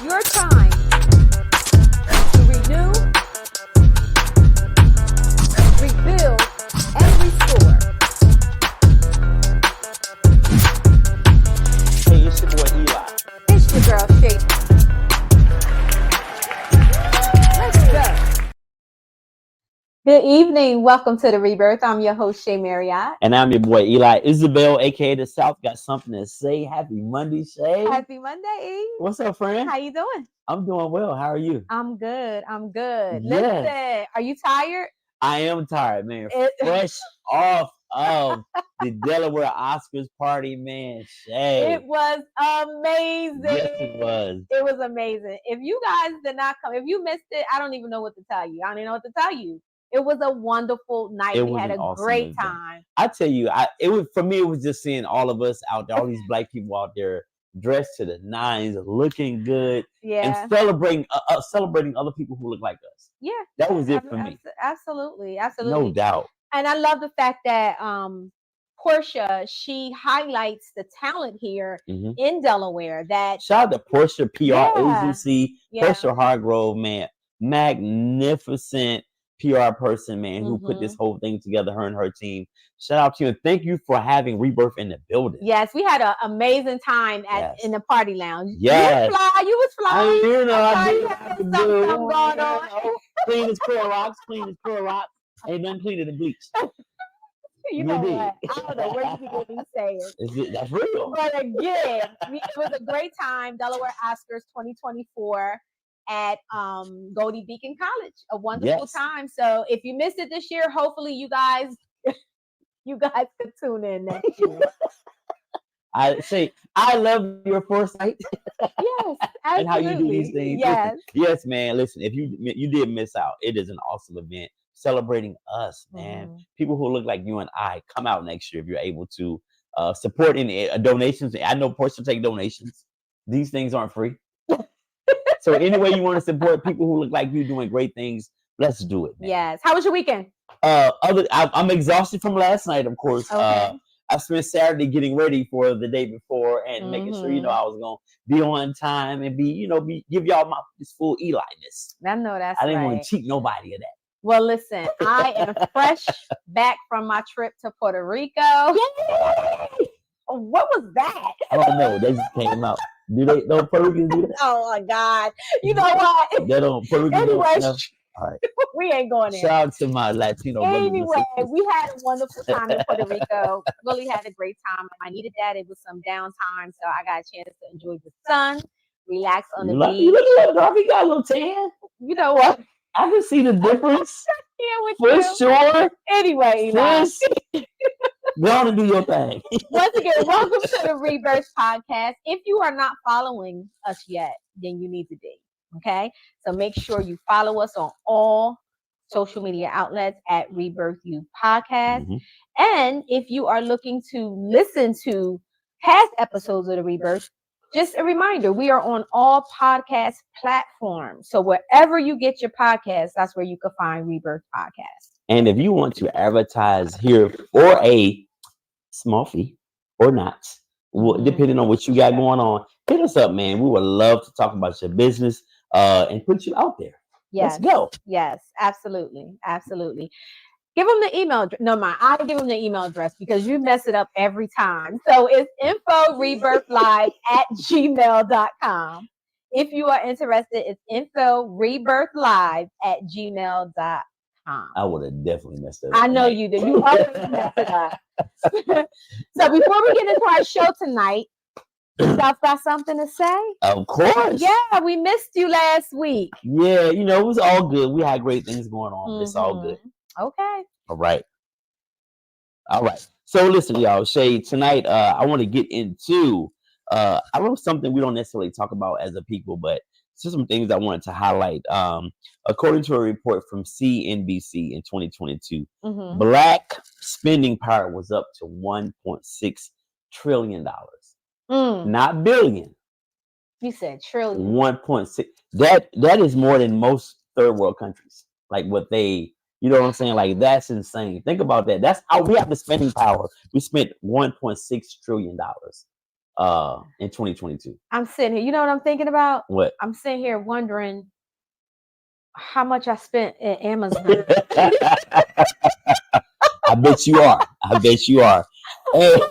your time to renew, rebuild, and restore. Hey, it's your boy Eli. It's your girl, Shea. Let's go. Good evening. Welcome to the Rebirth. I'm your host, Shea Marriott. And I'm your boy Eli. Isabel, aka the South, got something to say. Happy Monday, Shay. Happy Monday, E. What's up, friend? How you doing? I'm doing well. How are you? I'm good. Yes. Listen, are you tired? I am tired, man. Fresh off of the Delaware Oscars party, man. Shay. It was amazing. Yes, it was. It was amazing. If you guys did not come, if you missed it, I don't even know what to tell you. I don't even know what to tell you. It was a wonderful night. We had a awesome great event. time. I tell you, for me, it was just seeing all of us out there, all these black people out there dressed to the nines, looking good, Yeah. and celebrating other people who look like us. Yeah. That was it for me. Absolutely. No doubt. And I love the fact that Portia, she highlights the talent here in Delaware. That shout out to Portia PR agency, Yeah. Portia Hargrove, man, magnificent PR person, man, who put this whole thing together, her and her team. Shout out to you, and thank you for having Rebirth in the building. Yes, we had an amazing time in the party lounge. Yes. You was flying. I did. Something going on. Clean as Pearl Rocks. Ain't nothing cleaner than bleach. You know what? I don't know where you get these sayings. That's real. But again, it was a great time. Delaware Oscars 2024 at Goldie Beacon College. A wonderful time. So if you missed it this year, hopefully you guys could tune in next year. I love your foresight. Yes, absolutely. And how you do these things. Yes. Yes, man. Listen, if you did miss out, it is an awesome event celebrating us, man. People who look like you and I, come out next year if you're able to support any donations. I know Portia take donations. These things aren't free. So any way you want to support people who look like you doing great things, let's do it, man. Yes. How was your weekend? I'm exhausted from last night, of course. Okay. I spent Saturday getting ready for the day before and making sure, I was going to be on time and give y'all this full Eli-ness. I know that's I didn't want to cheat nobody of that. Well, listen, I am fresh back from my trip to Puerto Rico. Yay! What was that? I don't know. They just came out. Don't Puerto Ricans do that? Oh my God! You know what? They don't. Puerto Ricans anyway, don't. All right. We ain't going there. Shout out to my Latino brothers. Anyway, we had a wonderful time in Puerto Rico. Really had a great time. I needed that. It was some downtime, so I got a chance to enjoy the sun, relax on the beach. You look a little dark. You got a little tan. You know what? I can see the difference. For sure. Anyway, go on and do your thing. Once again, welcome to the Rebirth Podcast. If you are not following us yet, then you need to be. Okay, so make sure you follow us on all social media outlets at Rebirth You Podcast. And if you are looking to listen to past episodes of the Rebirth, just a reminder, we are on all podcast platforms. So wherever you get your podcasts, that's where you can find Rebirth Podcast. And if you want to advertise here for a small fee or not, depending on what you got going on, hit us up, man. We would love to talk about your business and put you out there. Yes. Let's go. Yes, absolutely. Absolutely. Give them the email. No, I give them the email address because you mess it up every time. So it's info.rebirthlive@gmail.com. If you are interested, it's info.rebirthlive@gmail.com. I would have definitely messed it up. I know you did. You always mess it up. So before we get into our show tonight, South got something to say? Of course. Yeah, we missed you last week. Yeah, it was all good. We had great things going on. It's all good. Okay. All right. So listen, y'all. Shay, tonight I want to get into I wrote something we don't necessarily talk about as a people, but it's just some things I wanted to highlight. According to a report from CNBC in 2022, Black spending power was up to $1.6 trillion. Not billion. You said trillion. 1.6. That is more than most third world countries. Like what they, you know what I'm saying? Like that's insane. Think about that. That's how we have the spending power. We spent $1.6 trillion in 2022. I'm sitting here. You know what I'm thinking about? What? I'm sitting here wondering how much I spent at Amazon. I bet you are. I bet you are. And,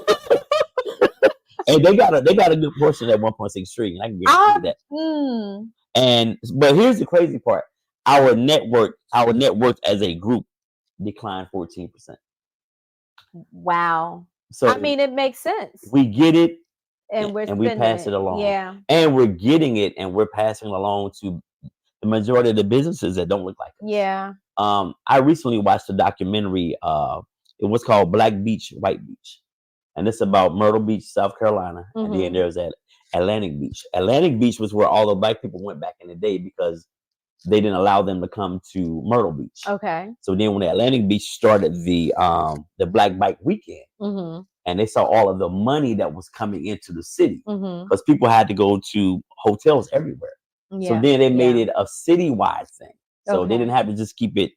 and they got a good portion at 1.6 trillion. I can guarantee that. But here's the crazy part: our net worth as a group declined 14%. Wow. So I mean, it makes sense. we get it, And we're and we pass it along. Yeah. And we're getting it, and we're passing it along to the majority of the businesses that don't look like us. Yeah. I recently watched a documentary. It was called Black Beach, White Beach, and it's about Myrtle Beach, South Carolina, and then there's Atlantic Beach. Atlantic Beach was where all the black people went back in the day because they didn't allow them to come to Myrtle Beach. Okay. So then when the Atlantic Beach started the Black Bike Weekend, and they saw all of the money that was coming into the city because people had to go to hotels everywhere. Yeah. So then they made it a citywide thing. So they didn't have to just keep it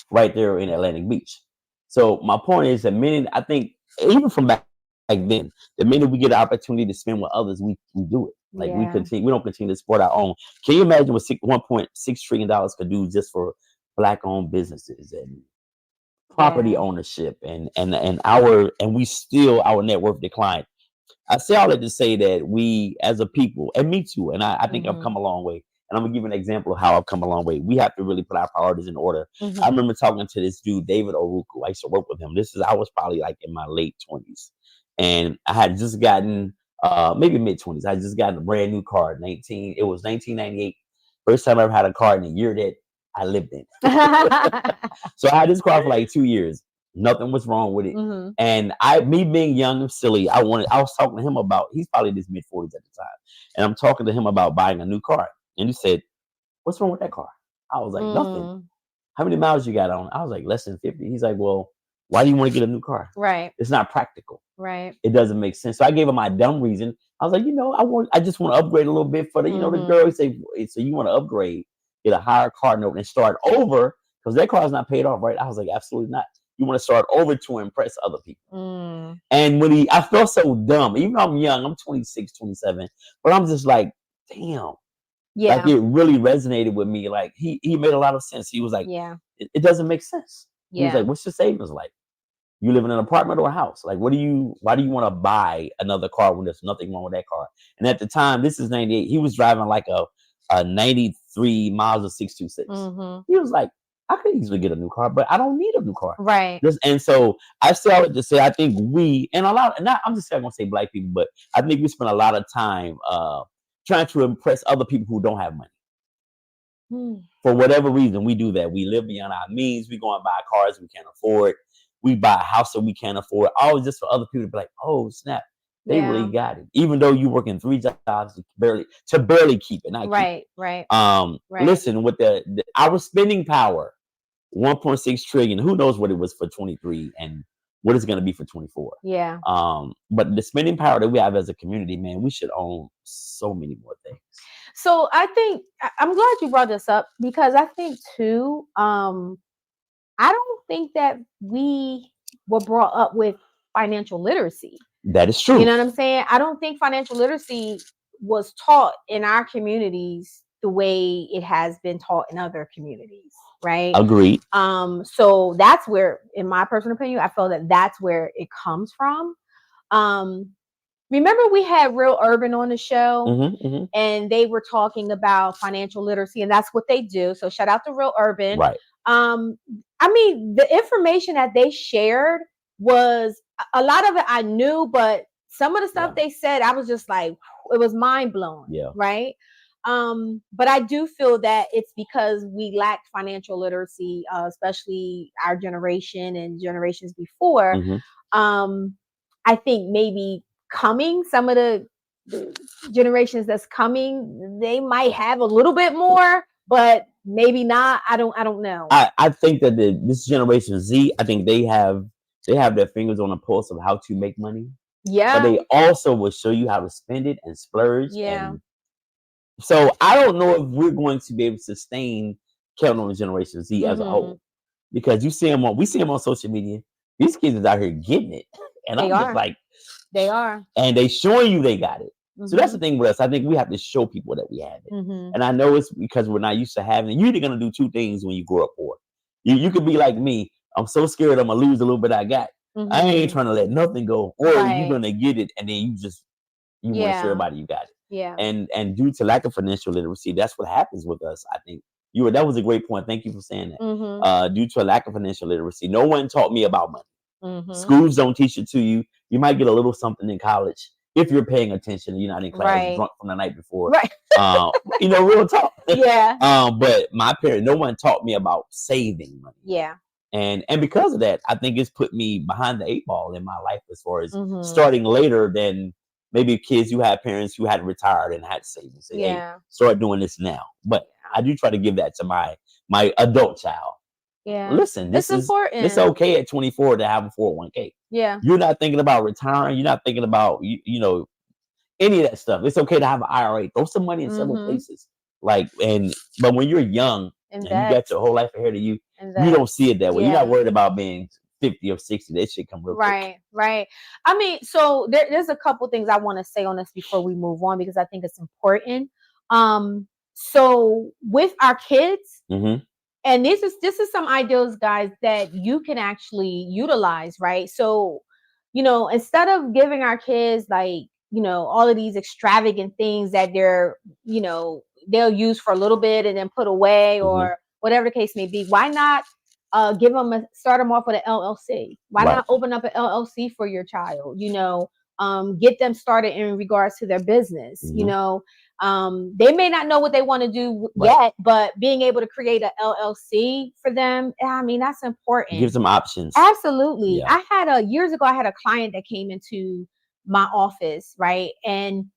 right there in Atlantic Beach. So my point is, I think even from back then, the minute we get an opportunity to spend with others, we do it. Like we don't continue to support our own. Can you imagine what $1.6 trillion could do just for Black-owned businesses and property ownership and our net worth declined? I say all that to say that we as a people, and me too, and I think I've come a long way. And I'm gonna give you an example of how I've come a long way. We have to really put our priorities in order. I remember talking to this dude, David Oruku. I used to work with him. I was probably like in my late 20s. And I had just gotten maybe mid-20s. I had just gotten a brand new car. It was 1998. First time I ever had a car in the year that I lived in. So I had this car for like 2 years. Nothing was wrong with it. And me being young and silly, I was talking to him about, he's probably in his mid-40s at the time. And I'm talking to him about buying a new car. And he said, "What's wrong with that car?" I was like, "Nothing." "How many miles you got on?" I was like, "Less than 50. He's like, "Well, why do you want to get a new car?" Right. It's not practical. Right. It doesn't make sense. So I gave him my dumb reason. I was like, I just want to upgrade a little bit for the, the girl. He said, "So you want to upgrade, get a higher car note and start over because that car is not paid off, right?" I was like, "Absolutely not. You want to start over to impress other people." And I felt so dumb. Even though I'm young, I'm 26, 27, but I'm just like, damn. Yeah. Like it really resonated with me. Like he made a lot of sense. He was like, it doesn't make sense. Yeah. He was like, "What's your savings like? You live in an apartment or a house? Like, why do you want to buy another car when there's nothing wrong with that car?" And at the time, this is 98. He was driving like a 93 miles of 626. He was like, "I could easily get a new car, but I don't need a new car." Right. And so I say all that to say, I think I'm just going to say Black people, but I think we spend a lot of time trying to impress other people who don't have money. For whatever reason, we do that. We live beyond our means. We go and buy cars we can't afford. We buy a house that we can't afford. All just for other people to be like, "Oh, snap. They really got it." Even though you work in 3 jobs to barely keep it. Not right, keep it. Right. Listen, with our spending power, 1.6 trillion, who knows what it was for 23 and what it's going to be for 24. Yeah. But the spending power that we have as a community, man, we should own so many more things. So I think I'm glad you brought this up because I think too, I don't think that we were brought up with financial literacy. That is true. You know what I'm saying? I don't think financial literacy was taught in our communities the way it has been taught in other communities. Right. Agreed. So that's where, in my personal opinion, I feel that that's where it comes from. Remember we had Real Urban on the show and they were talking about financial literacy and that's what they do. So shout out to Real Urban. Right. I mean, the information that they shared was a lot of it I knew, but some of the stuff they said, I was just like, it was mind blowing. Yeah. Right. But I do feel that it's because we lacked financial literacy, especially our generation and generations before. I think maybe some of the generations that's coming, they might have a little bit more, but maybe not. I don't know. I think that this generation Z, I think they have their fingers on the pulse of how to make money. Yeah. But they also will show you how to spend it and splurge. Yeah. And so I don't know if we're going to be able to sustain counting on Generation Z as a whole, because we see them on social media. These kids is out here getting it, and I'm just like, They are. And they showing you they got it. Mm-hmm. So that's the thing with us. I think we have to show people that we have it. Mm-hmm. And I know it's because we're not used to having it. You're either going to do two things when you grow up poor. You could be like me. I'm so scared I'm going to lose a little bit I got. Mm-hmm. I ain't trying to let nothing go. Or you're going to get it and then you want to show everybody you got it. Yeah. And due to lack of financial literacy, that's what happens with us. I think that was a great point. Thank you for saying that. Mm-hmm. Due to a lack of financial literacy, no one taught me about money. Mm-hmm. Schools don't teach it to you. You might get a little something in college if you're paying attention. You're not in class drunk from the night before. Right. Real talk. Yeah. But my parents, no one taught me about saving money. Yeah. And because of that, I think it's put me behind the 8 ball in my life as far as Mm-hmm. starting later than maybe kids who had parents who had retired and had savings. Say, hey, start doing this now. But I do try to give that to my adult child. Yeah. Listen, this is important. It's okay at 24 to have a 401k. Yeah. You're not thinking about retiring. You're not thinking about any of that stuff. It's okay to have an IRA. Throw some money in several places. But when you're young and you got your whole life ahead of you, you don't see it that way. You're not worried about being 50 or 60. That shit come real quick. Right. I mean, so there's a couple things I want to say on this before we move on because I think it's important. So with our kids. Mm-hmm. And this is some ideals, guys, that you can actually utilize, right? So, instead of giving our kids all of these extravagant things that they're, they'll use for a little bit and then put away or whatever the case may be, why not start them off with an LLC? Why not open up an LLC for your child? Get them started in regards to their business, they may not know what they want to do yet, but being able to create an LLC for them, I mean, that's important. Give them options. Absolutely. Yeah. Years ago, I had a client that came into my office, right? And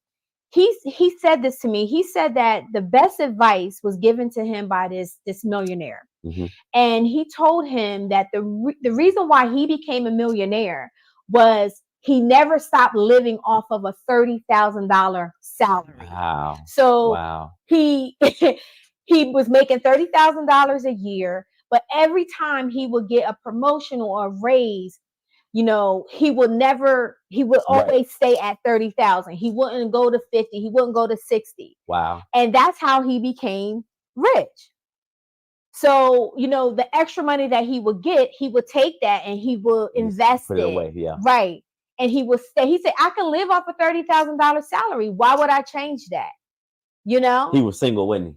he said this to me. He said that the best advice was given to him by this millionaire. Mm-hmm. And he told him that the reason why he became a millionaire was he never stopped living off of a $30,000 salary. Wow. So he was making $30,000 a year, but every time he would get a promotion or a raise, he would always stay at 30,000. He wouldn't go to 50. He wouldn't go to 60. Wow. And that's how he became rich. So, the extra money that he would get, he would take that and he would invest it away. Yeah. Right. And he would stay. He said, I can live off a $30,000 salary. Why would I change that? He was single, wasn't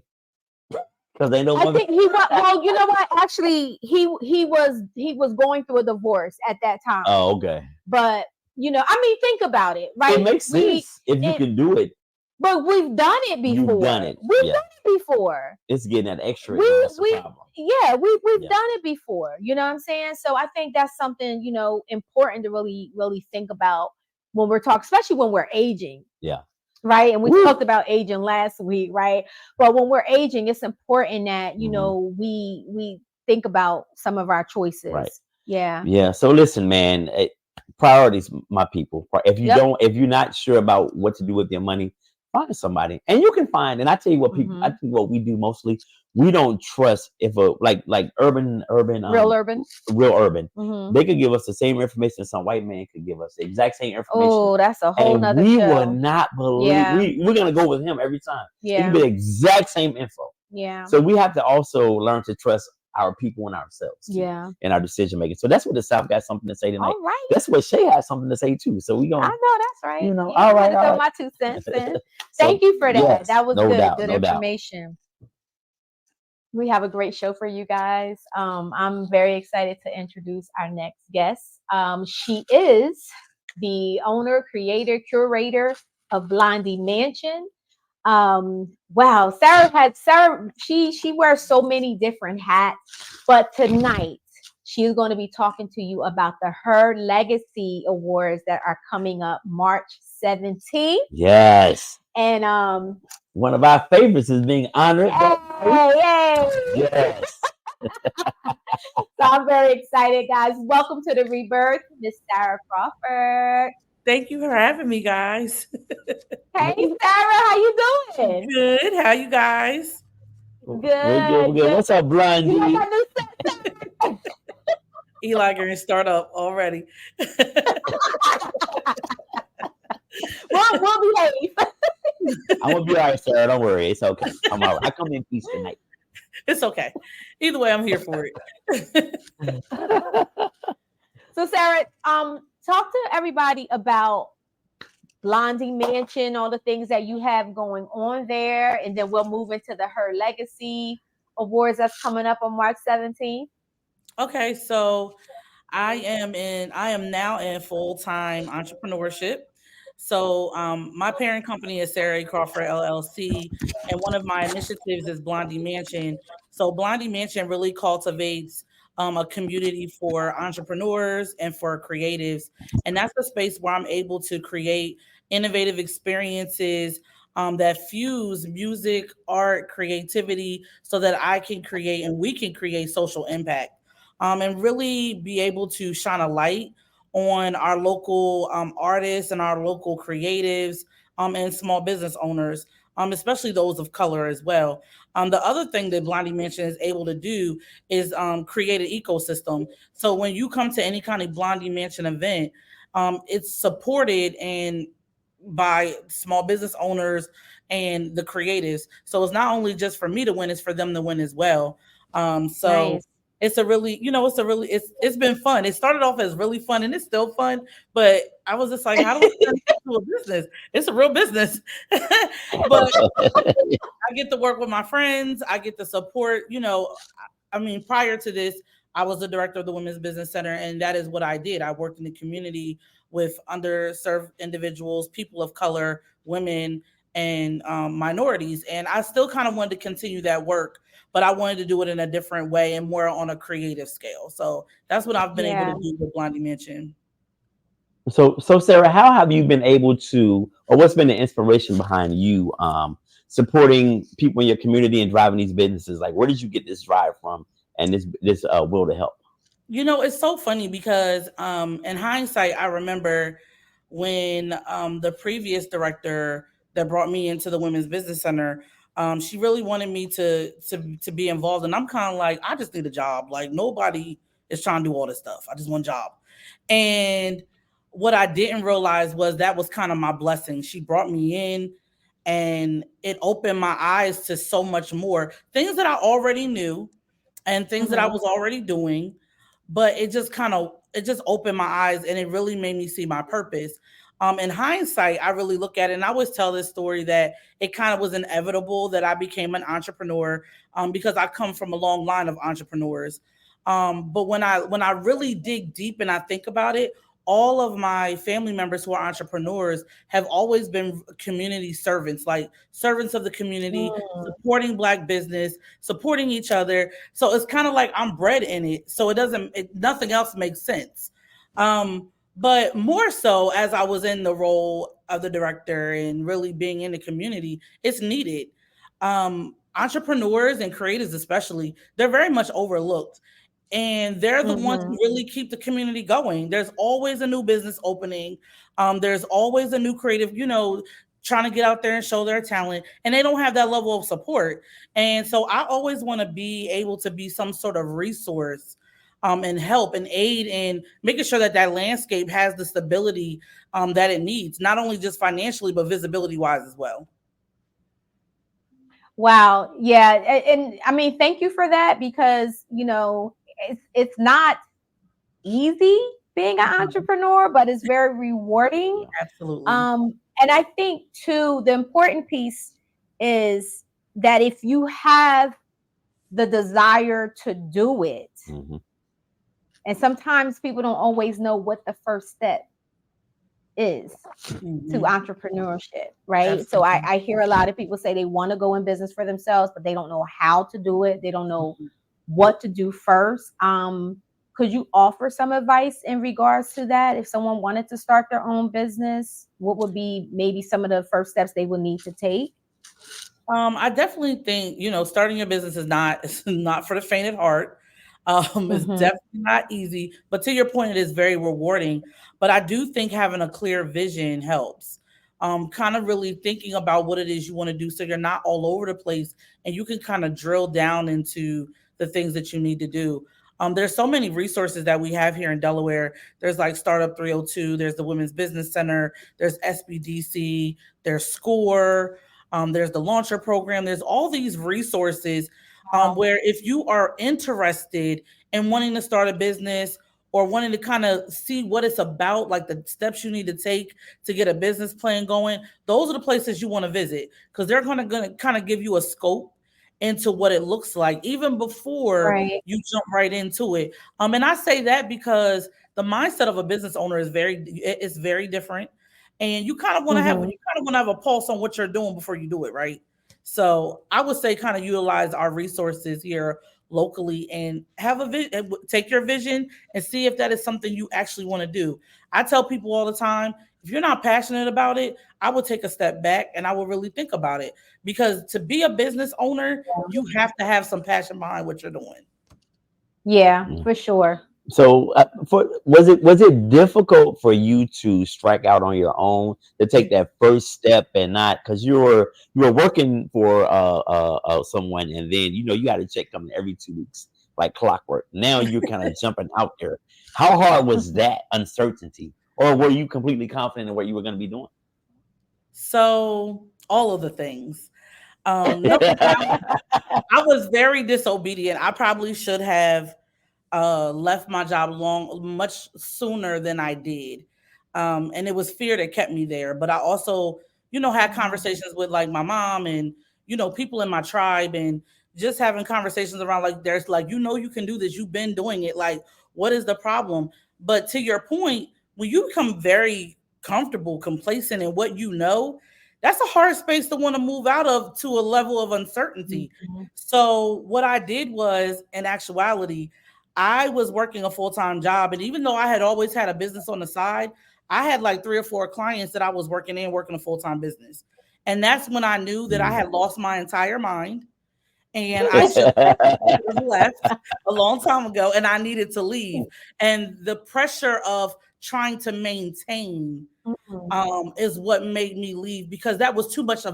he? Because they know. I think he was. Well, you know what? Actually, he was going through a divorce at that time. Oh, okay. But think about it, right? It makes sense if you can do it. But we've done it before. You've done it. We've done it before. It's getting that extra. That's the problem. Yeah, we've done it before. You know what I'm saying? So I think that's something, important to really, really think about when we're talking, especially when we're aging. Yeah. Right. And we talked about aging last week, right? But when we're aging, it's important that, we think about some of our choices. Right. Yeah. Yeah. So listen, man, priorities, my people. If you're not sure about what to do with your money, find somebody, and you can find. And I tell you what, people. I think what we do mostly, we don't trust if like urban, real urban. Mm-hmm. They could give us the same information some white man could give us, the exact same information. Oh, that's a whole nother. We show. will not believe. Yeah. We're gonna go with him every time. Yeah, it can be the exact same info. Yeah. So we have to also learn to trust our people and ourselves. Yeah. In our decision making. So that's what the South got something to say tonight. All right. That's what Shea has something to say too. So we gonna. I know that's right. All right. Throw my 2 cents in. Thank you for that. Yes, that was good Doubt. information. We have a great show for you guys. I'm very excited to introduce our next guest. She is the owner, creator, curator of Blondie Mansion. Wow, Sarah, she wears so many different hats, but tonight she's going to be talking to you about the Her Legacy Awards that are coming up March 17th. Yes. And one of our favorites is being honored. Yay. Yes. So I'm very excited, guys. Welcome to the Rebirth, Miss Sara Crawford. Thank you for having me, guys. Hey, Sarah, how you doing? Good. How you guys? Good. What's up, Blondie? You like our new set? Eli going to start up already. We'll behave. I'm gonna be all right, Sarah. Don't worry, it's okay. I'm all right. I come in peace tonight. It's okay. Either way, I'm here for it. So Sarah, talk to everybody about Blondie Mansion, all the things that you have going on there, and then we'll move into the Her Legacy Awards that's coming up on March 17th. Okay, so I am now in full-time entrepreneurship. So my parent company is Sara Crawford LLC, and one of my initiatives is Blondie Mansion. So Blondie Mansion really cultivates a community for entrepreneurs and for creatives, and that's the space where I'm able to create innovative experiences that fuse music, art, creativity, so that I can create and we can create social impact, and really be able to shine a light on our local artists and our local creatives, and small business owners, especially those of color as well. The other thing that Blondie Mansion is able to do is create an ecosystem. So when you come to any kind of Blondie Mansion event, it's supported and by small business owners and the creatives. So it's not only just for me to win, it's for them to win as well. So Nice. it's a really, it's been fun. It started off as really fun and it's still fun, but I was just like, how do I turn this into a business? It's a real business. But I get to work with my friends. I get to support, I mean, prior to this, I was the director of the Women's Business Center, and that is what I did. I worked in the community with underserved individuals, people of color, women, and minorities. And I still kind of wanted to continue that work, but I wanted to do it in a different way and more on a creative scale. So that's what I've been able to Yeah. do with Blondie Mansion. So Sarah, how have you been able to, or what's been the inspiration behind you supporting people in your community and driving these businesses? Like, where did you get this drive from and this will to help? It's so funny because in hindsight, I remember when the previous director that brought me into the Women's Business Center, she really wanted me to be involved, and I'm kind of like, I just need a job. Like nobody is trying to do all this stuff. I just want a job. And what I didn't realize was that was kind of my blessing. She brought me in, and it opened my eyes to so much more things that I already knew and things that I Mhm. was already doing, but it just opened my eyes and it really made me see my purpose. In hindsight, I really look at it, and I always tell this story that it kind of was inevitable that I became an entrepreneur, because I come from a long line of entrepreneurs. But when I really dig deep and I think about it, all of my family members who are entrepreneurs have always been community servants, like servants of the community, Mm. supporting Black business, supporting each other. So it's kind of like I'm bred in it. So nothing else makes sense. But more so as I was in the role of the director and really being in the community, it's needed. Entrepreneurs and creators, especially, they're very much overlooked, and they're the ones who Mhm. really keep the community going. There's always a new business opening. There's always a new creative, trying to get out there and show their talent, and they don't have that level of support. And so I always want to be able to be some sort of resource, and help and aid in making sure that that landscape has the stability that it needs, not only just financially, but visibility wise as well. Wow. Yeah. And I mean, thank you for that because, it's not easy being an Mhm. entrepreneur, but it's very rewarding. Yeah. Absolutely. And I think too, the important piece is that if you have the desire to do it, Hmm. and sometimes people don't always know what the first step is to Mhm. entrepreneurship, right? So I, Absolutely. I hear a lot of people say they want to go in business for themselves, but they don't know how to do it. They don't know Mhm. what to do first. Could you offer some advice in regards to that? If someone wanted to start their own business, what would be maybe some of the first steps they would need to take? I definitely think, starting a business is not it's not for the faint of heart. It's Mm-hmm. definitely not easy, but to your point, it is very rewarding. But I do think having a clear vision helps. Kind of really thinking about what it is you want to do, so you're not all over the place, and you can kind of drill down into the things that you need to do. There's so many resources that we have here in Delaware. There's like Startup 302, there's the Women's Business Center, there's SBDC, there's SCORE, there's the Launcher Program. There's all these resources where if you are interested in wanting to start a business or wanting to kind of see what it's about, like the steps you need to take to get a business plan going, those are the places you want to visit because they're gonna kind of give you a scope into what it looks like even before Right. you jump right into it. And I say that because the mindset of a business owner is very different, and you kind of want to have a pulse on what you're doing before you do it, right? So I would say kind of utilize our resources here locally and have take your vision and see if that is something you actually want to do. I tell people all the time, if you're not passionate about it, I would take a step back and I will really think about it, because to be a business owner, you have to have some passion behind what you're doing. Yeah, for sure. So, was it difficult for you to strike out on your own, to take that first step and not, because you were working for someone, and then you got a check coming every 2 weeks like clockwork. Now you're kind of jumping out there. How hard was that uncertainty, or were you completely confident in what you were going to be doing? So all of the things. No, I was very disobedient. I probably should have left my job much sooner than I did. And it was fear that kept me there. But I also, had conversations with like my mom and, people in my tribe, and just having conversations around like, there's like, you can do this. You've been doing it. Like, what is the problem? But to your point, when you become very comfortable, complacent in what you know, that's a hard space to want to move out of to a level of uncertainty. Mm-hmm. So what I did was, in actuality, I was working a full-time job. And even though I had always had a business on the side, I had like 3 or 4 clients that I was working a full-time business. And that's when I knew that I had lost my entire mind. And I should have left a long time ago, and I needed to leave. And the pressure of trying to maintain is what made me leave, because that was too much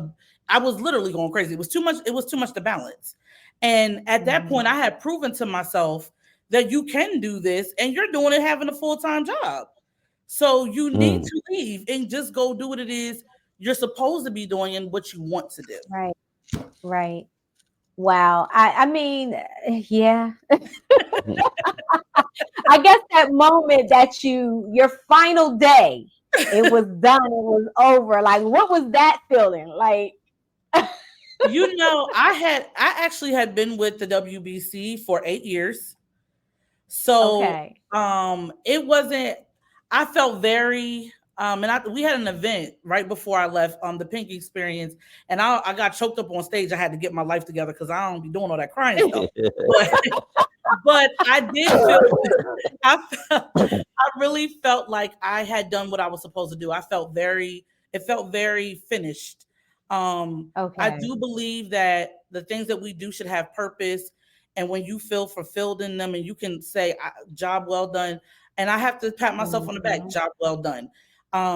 I was literally going crazy. It was too much to balance. And at that point, I had proven to myself that you can do this, and you're doing it having a full-time job. So you need to leave and just go do what it is you're supposed to be doing and what you want to do. Right. Right. Wow. I mean, yeah. I guess that moment that your final day, it was done, it was over. Like, what was that feeling? Like, I actually had been with the WBC for 8 years. So, it wasn't, I felt very, we had an event right before I left, the Pink Experience, and I got choked up on stage. I had to get my life together because I don't be doing all that crying stuff. But I did I really felt like I had done what I was supposed to do. It felt very finished. I do believe that the things that we do should have purpose. And when you feel fulfilled in them and you can say, job well done. And I have to pat myself on the back, job well done.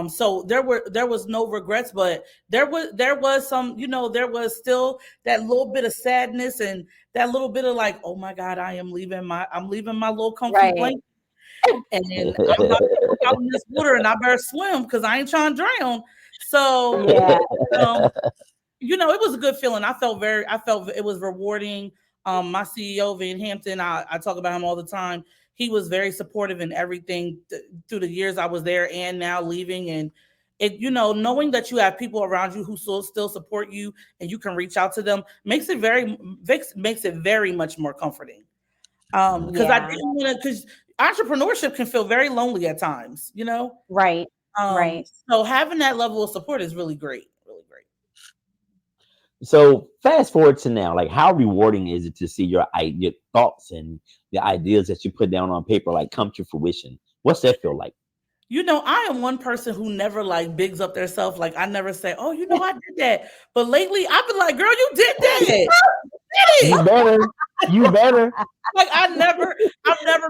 So there was no regrets, but there was some, there was still that little bit of sadness and that little bit of like, oh my God, I'm leaving my little comfy blanket. And then I'm not out in this water, and I better swim because I ain't trying to drown. So it was a good feeling. I felt it was rewarding. My CEO, Van Hampton, I talk about him all the time. He was very supportive in everything through the years I was there and now leaving. And it, knowing that you have people around you who still support you and you can reach out to them makes it very much more comforting. Because I didn't want to, because entrepreneurship can feel very lonely at times, Right. Right. So having that level of support is really great. Really great. So fast forward to now, like, how rewarding is it to see your thoughts and the ideas that you put down on paper, like, come to fruition? What's that feel like? I am one person who never like bigs up theirself. Like, I never say, oh, I did that. But lately I've been like, girl, you did that. You better. Like, I've never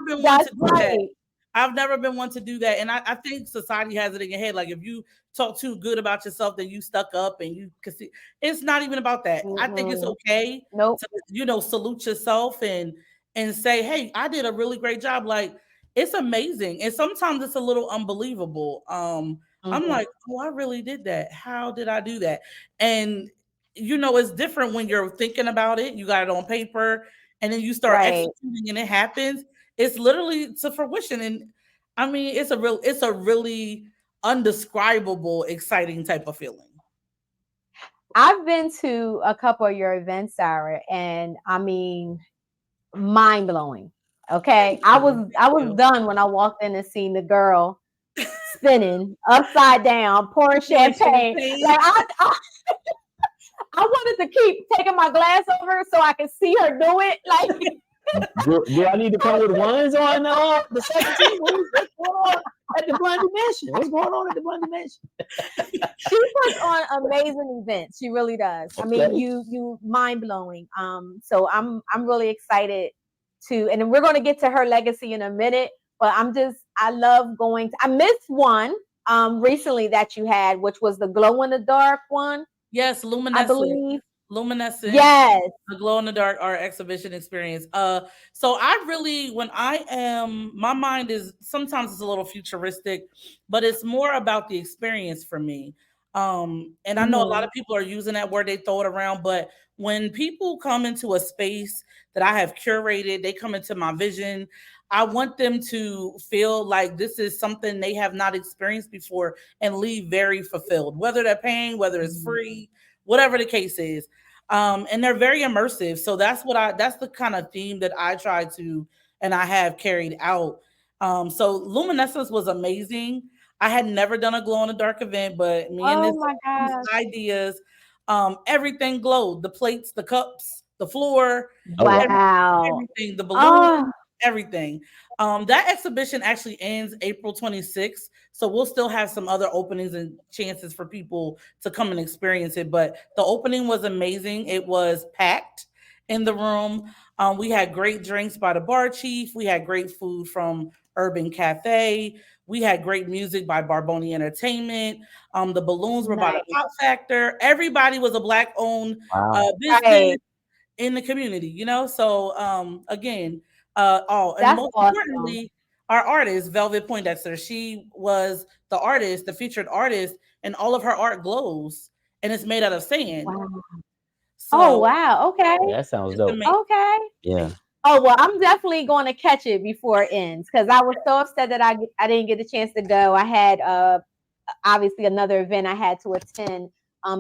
been one to do that. I've never been one to do that. And I think society has it in your head. Like, if you talk too good about yourself, then you stuck up and you can see. It's not even about that. I think it's okay to, salute yourself and and say, hey, I did a really great job. Like, it's amazing. And sometimes it's a little unbelievable. I'm Mhm. like, oh, I really did that. How did I do that? And it's different when you're thinking about it. You got it on paper and then you start Right. executing and it happens. It's literally to fruition. And I mean, it's a really undescribable, exciting type of feeling. I've been to a couple of your events, Sarah, and I mean, mind blowing. Okay, Thank I you. was Thank I was you. done when I walked in and seen the girl spinning upside down, pouring Pouring champagne. champagne. Like I wanted to keep taking my glass over so I could see her do it. Like Do I need to come with ones on the second team? What's going on at the Blondie Mansion? What's going on at the Blondie Mansion? she puts on amazing events. She really does. I mean, Okay. you mind blowing. So I'm really excited to, and then we're going to get to her legacy in a minute. But I love going. I missed one recently that you had, which was the glow in the dark one, Yes, I luminescent. believe. Luminescent, Yes. the glow in the dark art exhibition experience. So I really, when I am, my mind is sometimes it's a little futuristic, but it's more about the experience for me. And I know a lot Hmm. of people are using that word, they throw it around, but when people come into a space that I have curated, they come into my vision. I want them to feel like this is something they have not experienced before and leave very fulfilled, whether they're paying, whether it's free, whatever the case is. And they're very immersive. So that's the kind of theme that I try to and I have carried out. So luminescence was amazing. I had never done a glow in the dark event, but me and Oh this my gosh. ideas, everything glowed. The plates, the cups, the floor, Oh wow. Wow. everything, the balloons, Oh, everything. That exhibition actually ends April 26th. So we'll still have some other openings and chances for people to come and experience it. But the opening was amazing. It was packed in the room. We had great drinks by the bar chief. We had great food from Urban Cafe. We had great music by Barboni Entertainment. The balloons were by the nice. Pop Factor. Everybody was a black owned Wow. business Right. in the community. So again, and That's most awesome. importantly, our artist, Velvet Poindexter, she was the artist, the featured artist, and all of her art glows and it's made out of sand. Wow. Oh So wow. Okay. Yeah, that sounds it's dope. amazing. Okay. Yeah. Oh well, I'm definitely going to catch it before it ends because I was so upset that I didn't get the chance to go. I had obviously another event I had to attend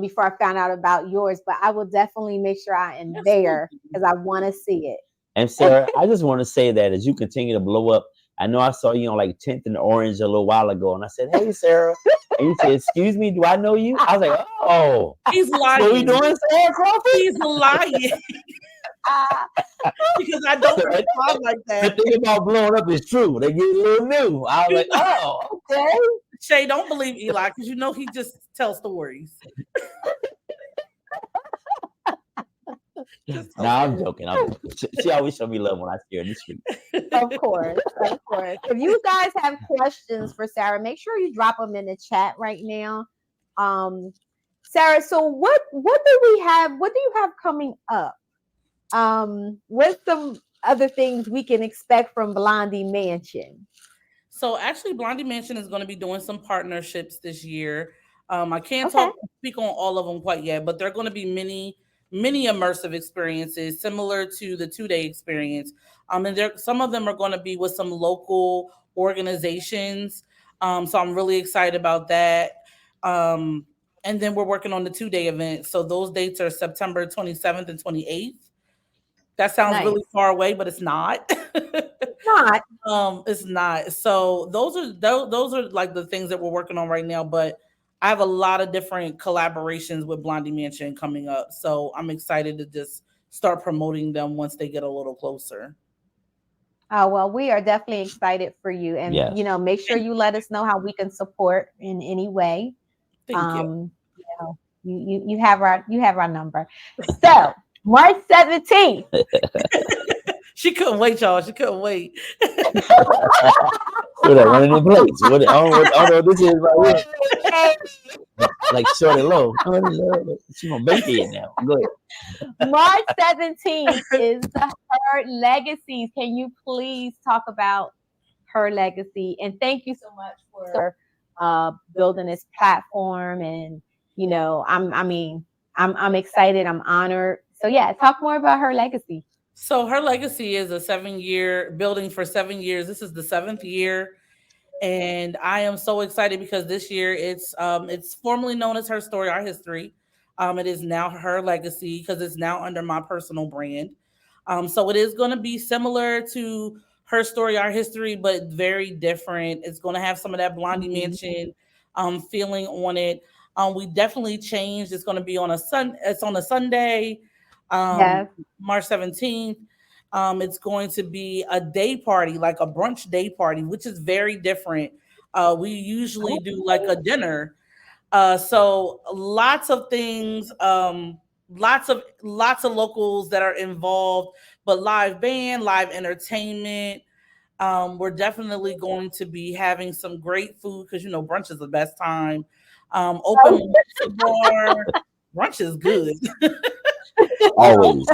before I found out about yours, but I will definitely make sure I am there Absolutely. because I want to see And it. Sarah, I just want to say that as you continue to blow up, I know I saw you on like 10th and Orange a little while ago, and I said, "Hey, Sarah," and you said, "Excuse me, do I know you?" I was like, "Oh, He's that's what we lying. doing, Sarah Crawford?" He's lying Ah, because I don't And respond like the that. thing about blowing up is true. They get a little new. I was like, "Oh, okay." Shay, don't believe Eli because he just tells stories. Just No, tells I'm joking. I'm joking. She always show me love when I see her in the street. of course, of course. If you guys have questions for Sarah, make sure you drop them in the chat right now. Um, Sarah, so what do we have? What do you have coming up? What's some other things we can expect from Blondie Mansion? So actually, Blondie Mansion is going to be doing some partnerships this year. I can't Okay, speak on all of them quite yet, but they're going to be many immersive experiences similar to the 2 day experience. And there some of them are going to be with some local organizations. So I'm really excited about that. Um, and then we're working on the 2 day event. So those dates are September 27th and 28th. That sounds nice. really far away, but it's not. Not It's not. So those are like the things that we're working on right now. But I have a lot of different collaborations with Blondie Mansion coming up. So I'm excited to just start promoting them once they get a little closer. oh well, we are definitely excited for you, and Yes. make sure Thank, you let us know how we can support in any way. thank you. Um, you have our number. So March 17th. She couldn't wait, y'all. She couldn't wait. So that running in place. Oh no, this is right here. Like short and low. She gonna bake it now. Go ahead. March 17th is the Her Legacies. Can you please talk about Her Legacy? And thank you so much for building this platform. And I'm excited. I'm honored. So yeah, talk more about Her Legacy. So Her Legacy is a 7-year building for 7 years. This is the 7th year. And I am so excited because this year it's formerly known as Her Story, Our History. It is now Her Legacy because it's now under my personal brand. So it is going to be similar to Her Story, Our History, but very different. It's going to have some of that Blondie Mansion feeling on it. We definitely changed. It's going to be on It's on a Sunday, Yes. March 17th. It's going to be a day party, like a brunch day party, which is very different. We usually do like a dinner. So lots of things, lots of locals that are involved, but live band, live entertainment. We're definitely going to be having some great food because brunch is the best time. Open mimosa bar. Brunch is good. Always.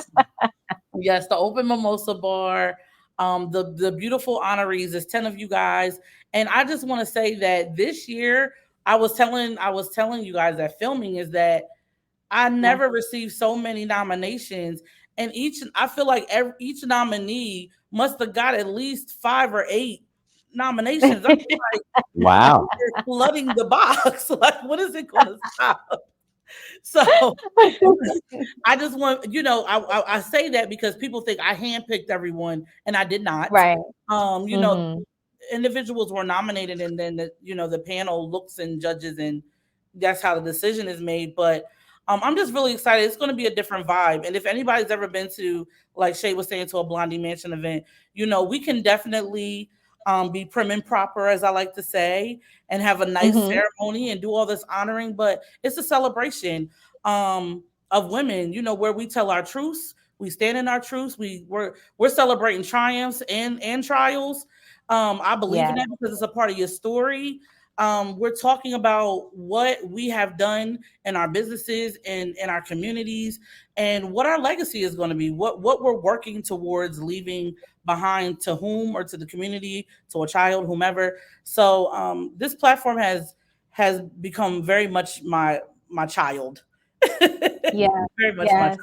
Yes, the open mimosa bar. The beautiful honorees is 10 of you guys. And I just want to say that this year, I was telling you guys that filming is that I never received so many nominations. And I feel like each nominee must have got at least 5 or 8 nominations. I'm like, wow. They're flooding the box. Like, what is it going to stop? So I just want, I say that because people think I handpicked everyone and I did not. Right. Individuals were nominated and then the panel looks and judges and that's how the decision is made. But I'm just really excited. It's going to be a different vibe. And if anybody's ever been to, like Shea was saying, to a Blondie Mansion event, we can definitely be prim and proper, as I like to say, and have a nice ceremony and do all this honoring. But it's a celebration of women, where we tell our truths, we stand in our truths. We're celebrating triumphs and trials. I believe in that because it's a part of your story. We're talking about what we have done in our businesses and in our communities and what our legacy is going to be, what we're working towards leaving behind to whom or to the community, to a child, whomever. So this platform has become very much my child. Yeah. Very much my child.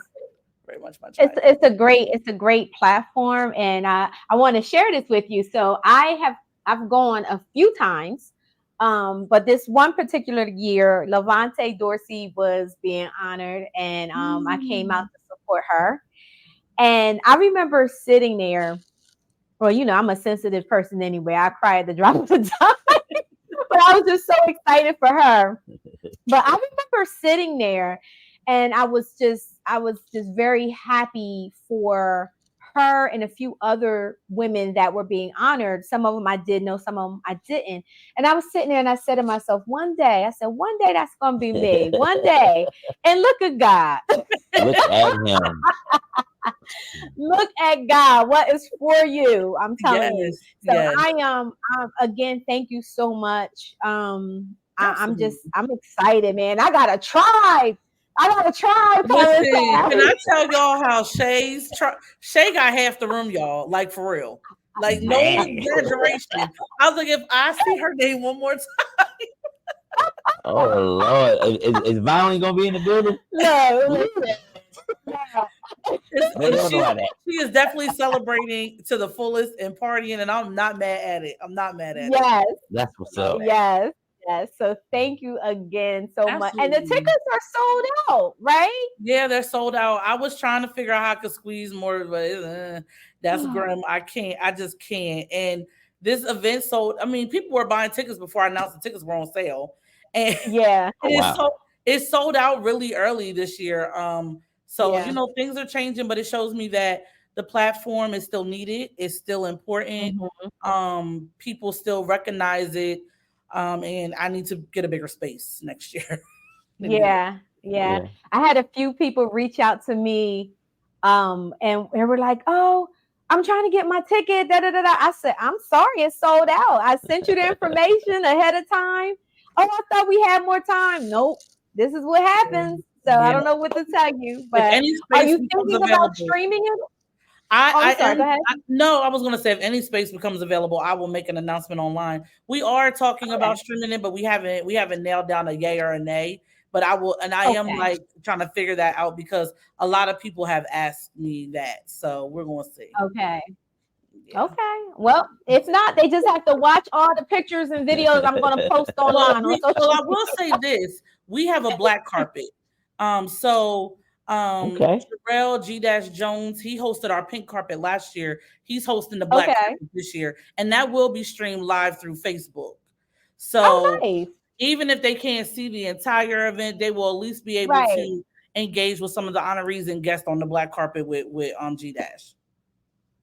Very much my child. It's a great platform. And I want to share this with you. So I've gone a few times. But this one particular year, Levante Dorsey was being honored, and I came out to support her. And I remember sitting there. Well, I'm a sensitive person anyway. I cry at the drop of a dime, but I was just so excited for her. But I remember sitting there, and I was just very happy for her and a few other women that were being honored. Some of them I did know, some of them I didn't. And I was sitting there and I said to myself, one day that's going to be me. One day. And look at God. Look at him. Look at God. What is for you? I'm telling you. So yes. Again, thank you so much. I'm excited, man. I got a tribe. Listen, can I tell y'all how Shay got half the room, y'all? Like, for real. Like, no exaggeration. I was like, if I see her name one more time. Oh, Lord. Is Violet going to be in the building? No. She is definitely celebrating to the fullest and partying, and I'm not mad at it. Yes. That's what's up. Yes. So thank you again so much. And the tickets are sold out, right? Yeah, they're sold out. I was trying to figure out how I could squeeze more, but that's grim. I just can't. And this event sold. I mean, people were buying tickets before I announced the tickets were on sale. And it's sold out really early this year. So things are changing, but it shows me that the platform is still needed. It's still important. People still recognize it. And I need to get a bigger space next year. Yeah. I had a few people reach out to me, and they were like, "Oh, I'm trying to get my ticket. Da, da, da, da. I said, I'm sorry, it's sold out. I sent you the information ahead of time. Oh, I thought we had more time. Nope. This is what happens. So I Yeah. don't know what to tell you. If But any are space you becomes thinking about available, streaming it? Oh, I'm I sorry. Go am. ahead. No, I was going to say if any space becomes available, I will make an announcement online. We are talking Okay. about streaming it, but we haven't nailed down a yay or a nay. But I will, and I am Okay. like trying to figure that out because a lot of people have asked me that. So we're going to see. Okay. Yeah. Okay. Well, if not, they just have to watch all the pictures and videos I'm going to post Well, online on well, social I media. will say this: we have a black carpet. So Okay. Jarrell G Jones, he hosted our pink carpet last year. He's hosting the black Okay. carpet this year, and that will be streamed live through Facebook. Oh, So nice. even if they can't see the entire event, they will at least be able Right. to engage with some of the honorees and guests on the black carpet with G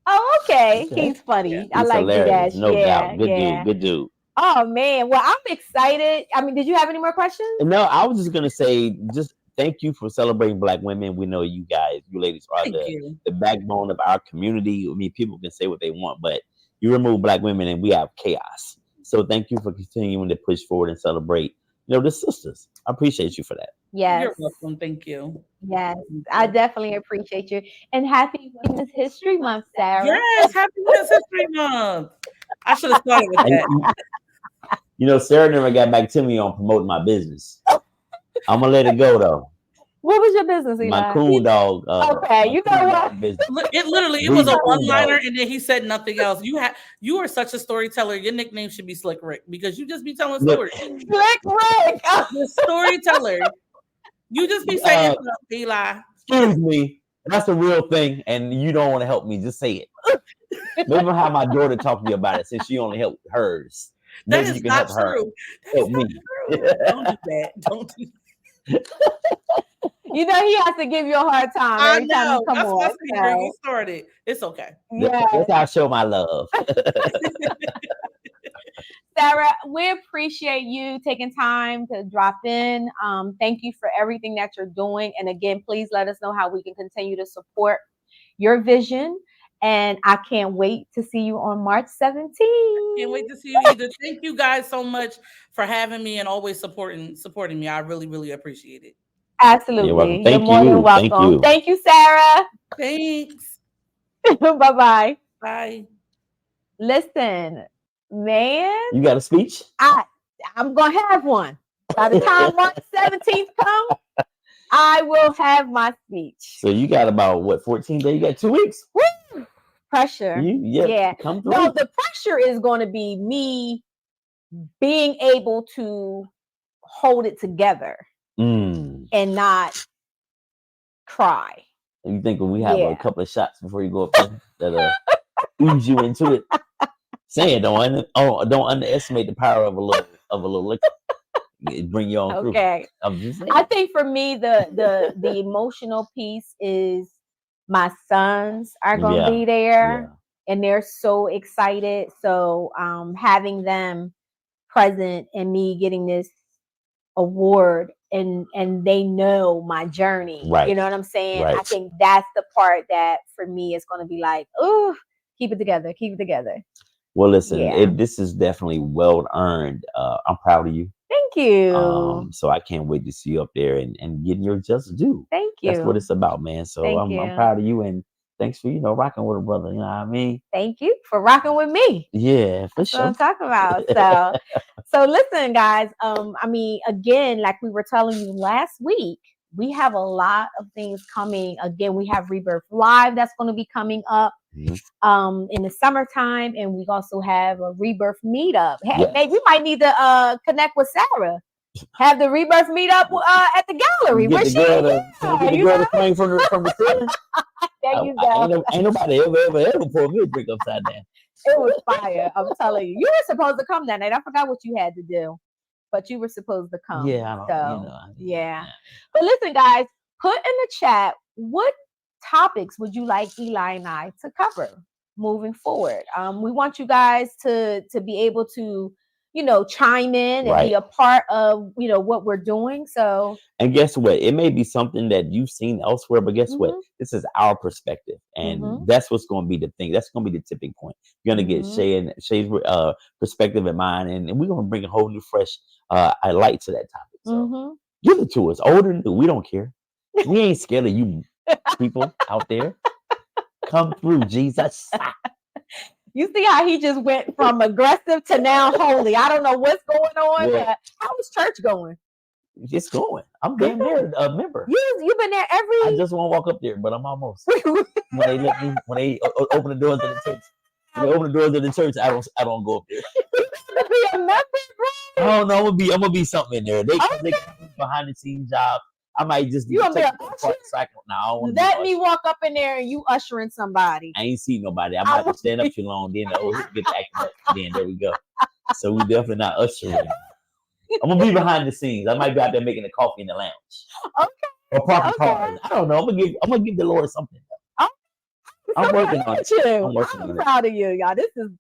Oh, okay. Okay. He's Yeah. funny. I He's like G hilarious, Dash. no Yeah. doubt. Good dude. Yeah. Good dude. Oh man. Well, I'm excited. I mean, did you have any more questions? And no, I was just gonna say, just thank you for celebrating Black women. We know you guys, you ladies, are Thank you. the backbone of our community. I mean, people can say what they want, but you remove Black women, and we have chaos. So thank you for continuing to push forward and celebrate. The sisters. I appreciate you for that. Yes. You're welcome. Thank you. Yes. Thank I you. definitely appreciate you. And happy Women's History Month, Sarah. Yes, happy Women's History Month. I should have started with And that. Sarah never got back to me on promoting my business. I'm gonna let it go though. What was your business, My Eli? coon dog. Okay, My you coon know dog what? business. It literally it was a Breezy one coon liner, dog. and then he said nothing else. You are such a storyteller. Your nickname should be Slick Rick because you just be telling Look, stories. Slick Rick. The storyteller. You just be saying uh, stuff, Eli. excuse me. That's a real thing, and you don't want to help me. Just say it. Maybe I'll have my daughter talk to you about it since she only helped hers. That Maybe is you can not help her true. That is help not me. true. Don't do that. Don't do You know he has to give you a hard time I every time you know. come That's my on. secret. So You started. It's okay. yeah. That's how I show my love. Sarah, we appreciate you taking time to drop in. Thank you for everything that you're doing. And again, please let us know how we can continue to support your vision. And I can't wait to see you on March 17th. Can't wait to see you either. Thank you guys so much for having me and always supporting me. I really, really appreciate it. You're welcome. Absolutely. You're Thank more than you. Thank welcome. you. Thank you, Sarah. Thanks. Bye bye. Bye. Listen, man, You got a speech? I'm going to have one. By the time March 17th comes, I will have my speech. So you got about what, 14 days? You got 2 weeks. Woo! Pressure. Yeah. Come through. No, the pressure is going to be me being able to hold it together and not cry. You think when we have a couple of shots before you go up there that ooze you into it? Saying don't underestimate the power of a little liquor. It bring you on through. Okay. I'm just saying. I think for me the emotional piece is my sons are going to be there and they're so excited. So having them present and me getting this award and they know my journey. Right. You know what I'm saying? Right. I think that's the part that for me is going to be like, oh, keep it together. Well, listen, this is definitely well earned. I'm proud of you. Thank you. So I can't wait to see you up there and getting your just due. Thank you. That's what it's about, man. So I'm proud of you, and thanks for rocking with a brother. You know what I mean? Thank you for rocking with me. Yeah, for sure. That's what I'm talking about. So listen, guys. I mean, again, like we were telling you last week, we have a lot of things coming. Again, we have Rebirth Live that's going to be coming up. In the summertime, and we also have a Rebirth meetup. Hey, maybe we might need to connect with Sarah. Have the Rebirth meetup at the gallery. Get the girl to swing from the ceiling. There you go. Ain't nobody ever poured me a drink upside down. It was fire. I'm telling you. You were supposed to come that night. I forgot what you had to do, but you were supposed to come. Yeah, yeah. But listen, guys, put in the chat what topics would you like Eli and I to cover moving forward. We want you guys to be able to chime in and be a part of, what we're doing. So, and guess what? It may be something that you've seen elsewhere, but guess what? This is our perspective, and that's what's going to be the thing. That's going to be the tipping point. You're going to get Shay's perspective and mine, and we're going to bring a whole new, fresh light to that topic. So give it to us, old or new. We don't care. We ain't scared of you people out there. Come through, Jesus. You see how he just went from aggressive to now holy. I don't know what's going on. Yeah. How is church going? It's going. I'm damn near a member. You've been there I just want to walk up there, but I'm almost. When they open the doors of the church, I don't go up there. To be a member, bro. I don't know. I'm gonna be something in there. They behind the scenes job. I might just be a usher. Let me walk up in there and you ushering somebody. I ain't seen nobody. I might stand up too long. Then get the acting up. Then there we go. So we definitely not ushering. I'm gonna be behind the scenes. I might be out there making the coffee in the lounge. Okay. Or parking cars. I don't know. I'm gonna give the Lord something. I'm working on it. I'm proud of you, y'all. This is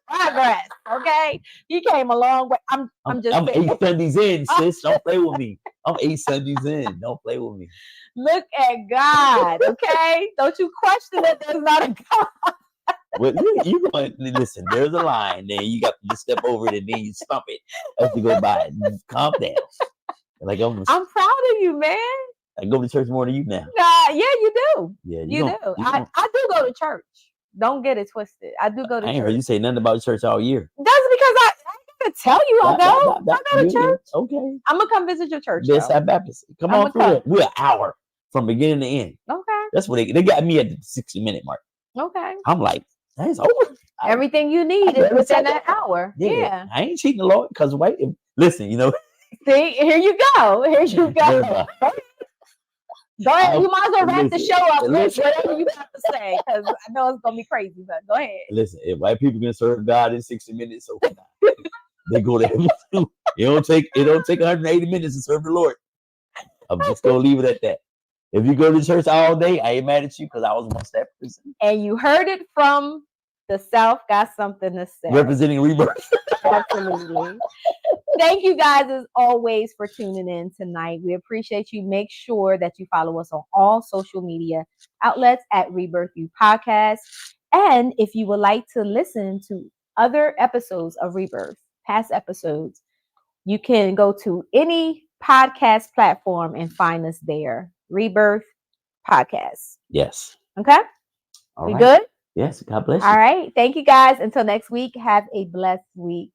progress. Okay, he came a long way. I'm 8 Sundays in, sis. Don't play with me. I'm 8 Sundays in. Don't play with me. Look at God. Okay, don't you question that there's not a God. Well, you listen. There's a line. Then you got to just step over it and then you stomp it as you go by. Calm down. Like I'm proud of you, man. I go to church more than you now. Yeah, you do. Yeah, you do. I do go to church. Don't get it twisted. I do go to church. I ain't heard you say nothing about church all year. That's because I gotta tell you I go. I go to church. Okay. I'm gonna come visit your church. Yes, Baptist. Come on through it. We're an hour from beginning to end. Okay. That's what they got me at the 60-minute mark. Okay. I'm like, that's over. Everything you need is within that hour. Yeah. I ain't cheating the Lord because listen, See, here you go. Go ahead. You might as well wrap the show up with whatever you have to say, because I know it's gonna be crazy. But go ahead. Listen, if white people can serve God in 60 minutes, so they go to heaven too. It don't take 180 minutes to serve the Lord. I'm just gonna leave it at that. If you go to church all day, I ain't mad at you because I was once that person. And you heard it from the South. Got something to say. Representing Rebirth. Absolutely. Thank you guys as always for tuning in tonight. We appreciate you. Make sure that you follow us on all social media outlets at Rebirth Podcast. And if you would like to listen to other episodes of Rebirth, past episodes, you can go to any podcast platform and find us there. Rebirth Podcast. Yes. Okay? All we right. Good? Yes. God bless you. All right. Thank you guys. Until next week, have a blessed week.